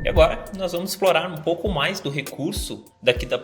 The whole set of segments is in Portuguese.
E agora nós vamos explorar um pouco mais do recurso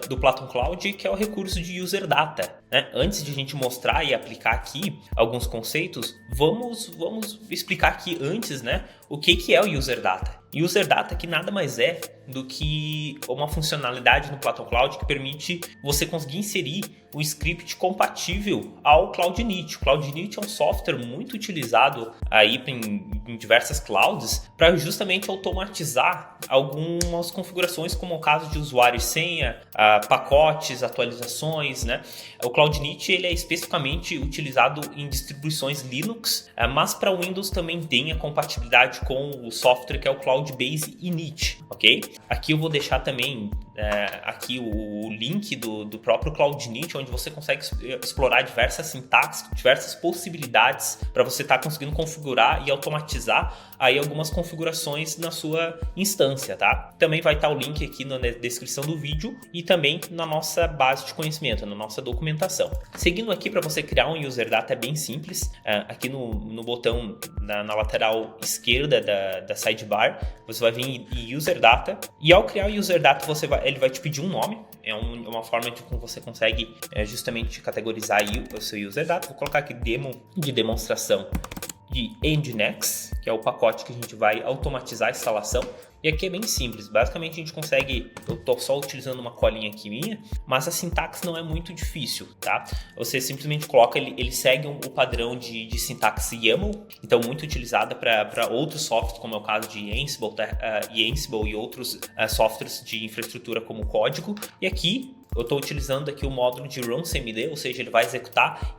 do Platon Cloud, que é o recurso de User Data, né? Antes de a gente mostrar e aplicar aqui alguns conceitos, vamos explicar aqui antes, né, o que é o User Data. User Data que nada mais é do que uma funcionalidade no Platon Cloud que permite você conseguir inserir um script compatível ao Cloud Init. O Cloud Init é um software muito utilizado aí em diversas clouds para justamente automatizar algumas configurações, como o caso de usuário e senha, pacotes, atualizações, né? O Cloud Init ele é especificamente utilizado em distribuições Linux, mas para Windows também tem a compatibilidade com o software que é o Cloudbase Init, ok? Aqui eu vou deixar também aqui o link do próprio Cloud Init, onde você consegue explorar diversas sintaxes, diversas possibilidades para você estar conseguindo configurar e automatizar aí algumas configurações na sua instância, tá? Também vai estar o link aqui na descrição do vídeo e também na nossa base de conhecimento, na nossa documentação. Seguindo aqui, para você criar um User Data é bem simples. Aqui no botão na lateral esquerda da sidebar, você vai vir em User Data e ao criar o User Data ele vai te pedir um nome. É uma forma de como você consegue justamente categorizar aí o seu User Data. Vou colocar aqui demo de demonstração de Nginx, que é o pacote que a gente vai automatizar a instalação. E aqui é bem simples, basicamente a gente consegue, eu estou só utilizando uma colinha aqui minha, mas a sintaxe não é muito difícil, tá? Você simplesmente coloca, ele segue o padrão de sintaxe YAML, então muito utilizada para outros softwares, como é o caso de Ansible e outros softwares de infraestrutura como código. E aqui eu estou utilizando aqui o módulo de runcmd, ou seja, ele vai executar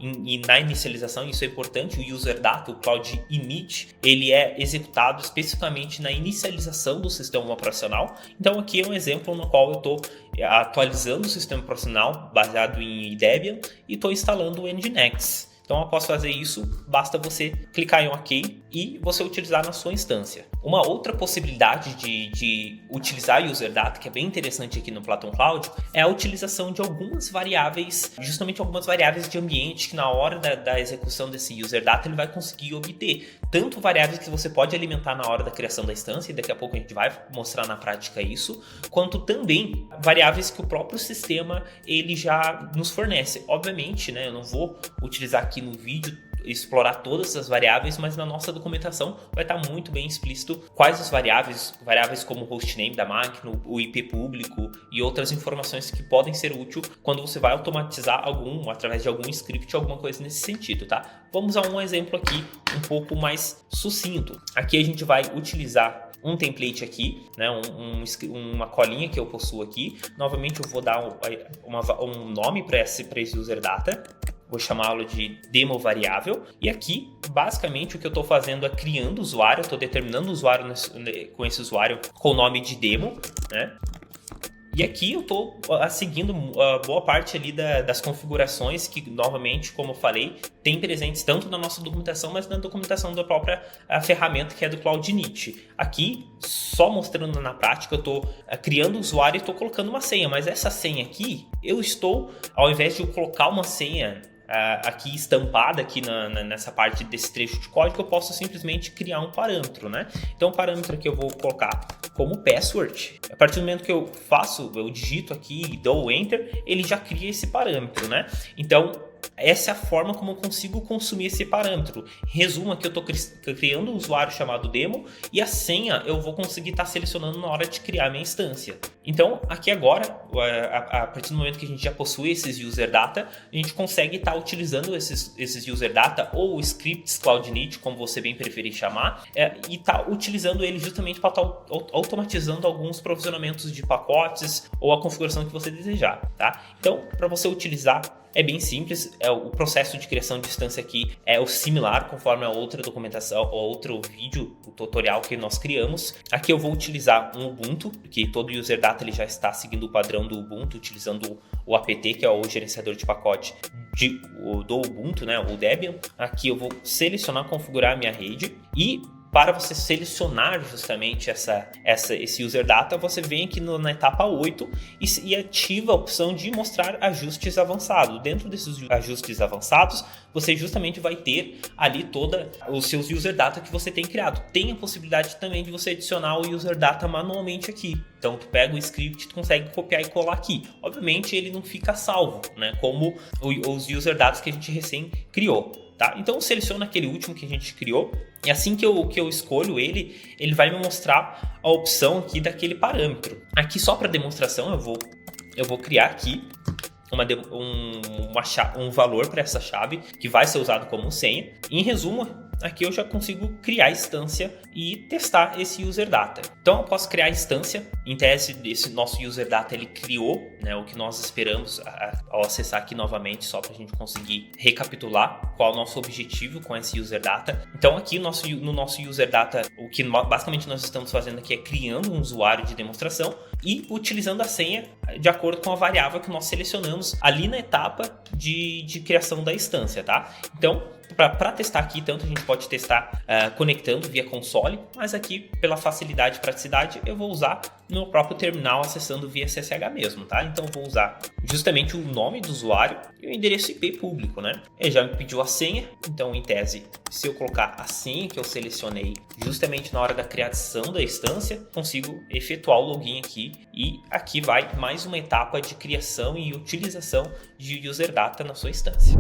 na inicialização, isso é importante, o User Data, o Cloud Init, ele é executado especificamente na inicialização do sistema operacional. Então aqui é um exemplo no qual eu estou atualizando o sistema operacional baseado em Debian e estou instalando o Nginx. Então, após fazer isso, basta você clicar em OK e você utilizar na sua instância. Uma outra possibilidade de utilizar User Data, que é bem interessante aqui no Platon Cloud, é a utilização de algumas variáveis, justamente algumas variáveis de ambiente que na hora da execução desse User Data ele vai conseguir obter. Tanto variáveis que você pode alimentar na hora da criação da instância, e daqui a pouco a gente vai mostrar na prática isso, quanto também variáveis que o próprio sistema ele já nos fornece. Obviamente, né, eu não vou utilizar aqui no vídeo explorar todas as variáveis, mas na nossa documentação vai estar muito bem explícito quais as variáveis como o hostname da máquina, o IP público e outras informações que podem ser úteis quando você vai automatizar através de algum script, alguma coisa nesse sentido, tá? Vamos a um exemplo aqui um pouco mais sucinto. Aqui a gente vai utilizar um template aqui, né, uma colinha que eu possuo aqui. Novamente eu vou dar um nome para esse User Data. Vou chamá-lo de demo variável. E aqui, basicamente, o que eu estou fazendo é criando o usuário. Eu estou determinando o usuário com esse usuário com o nome de demo, né? E aqui eu estou seguindo boa parte ali das configurações que, novamente, como eu falei, tem presentes tanto na nossa documentação, mas na documentação da própria ferramenta que é do Cloud Init. Aqui, só mostrando na prática, eu estou criando o usuário e estou colocando uma senha, mas essa senha aqui, ao invés de eu colocar uma senha aqui estampada aqui nessa parte desse trecho de código, eu posso simplesmente criar um parâmetro, né? Então o parâmetro que eu vou colocar como password, a partir do momento que eu digito aqui e dou enter, ele já cria esse parâmetro, né? Então essa é a forma como eu consigo consumir esse parâmetro. Resumo aqui, eu estou criando um usuário chamado demo e a senha eu vou conseguir estar selecionando na hora de criar a minha instância. Então, aqui agora, a partir do momento que a gente já possui esses User Data, a gente consegue estar utilizando esses User Data ou scripts Cloud Init, como você bem preferir chamar, e estar utilizando ele justamente para estar automatizando alguns provisionamentos de pacotes ou a configuração que você desejar, tá? Então, para você utilizar, é bem simples, o processo de criação de instância aqui é o similar conforme a outra documentação, ou outro vídeo, o tutorial que nós criamos. Aqui eu vou utilizar um Ubuntu, porque todo User Data ele já está seguindo o padrão do Ubuntu, utilizando o apt, que é o gerenciador de pacote do Ubuntu, né, o Debian. Aqui eu vou selecionar, configurar a minha rede e para você selecionar justamente esse user data, você vem aqui na etapa 8 e ativa a opção de mostrar ajustes avançados. Dentro desses ajustes avançados, você justamente vai ter ali todos os seus user data que você tem criado. Tem a possibilidade também de você adicionar o user data manualmente aqui. Então, tu pega o script, tu consegue copiar e colar aqui. Obviamente, ele não fica salvo, né? Como os user datas que a gente recém criou. Tá? Então eu seleciono aquele último que a gente criou e assim que eu escolho ele vai me mostrar a opção aqui daquele parâmetro. Aqui só para demonstração eu vou criar aqui um valor para essa chave que vai ser usado como senha. Em resumo, aqui eu já consigo criar a instância e testar esse user data. Então eu posso criar a instância, em tese esse nosso user data ele criou, né, o que nós esperamos ao acessar aqui novamente, só para a gente conseguir recapitular qual é o nosso objetivo com esse user data. Então aqui no nosso user data, o que basicamente nós estamos fazendo aqui é criando um usuário de demonstração e utilizando a senha de acordo com a variável que nós selecionamos ali na etapa de criação da instância, tá? Então, para testar aqui, tanto a gente pode testar conectando via console, mas aqui, pela facilidade e praticidade, eu vou usar no próprio terminal acessando via SSH mesmo, tá? Então, eu vou usar justamente o nome do usuário e o endereço IP público, né? Ele já me pediu a senha, então, em tese, se eu colocar a senha que eu selecionei justamente na hora da criação da instância, consigo efetuar o login aqui e aqui vai mais uma etapa de criação e utilização de user data na sua instância.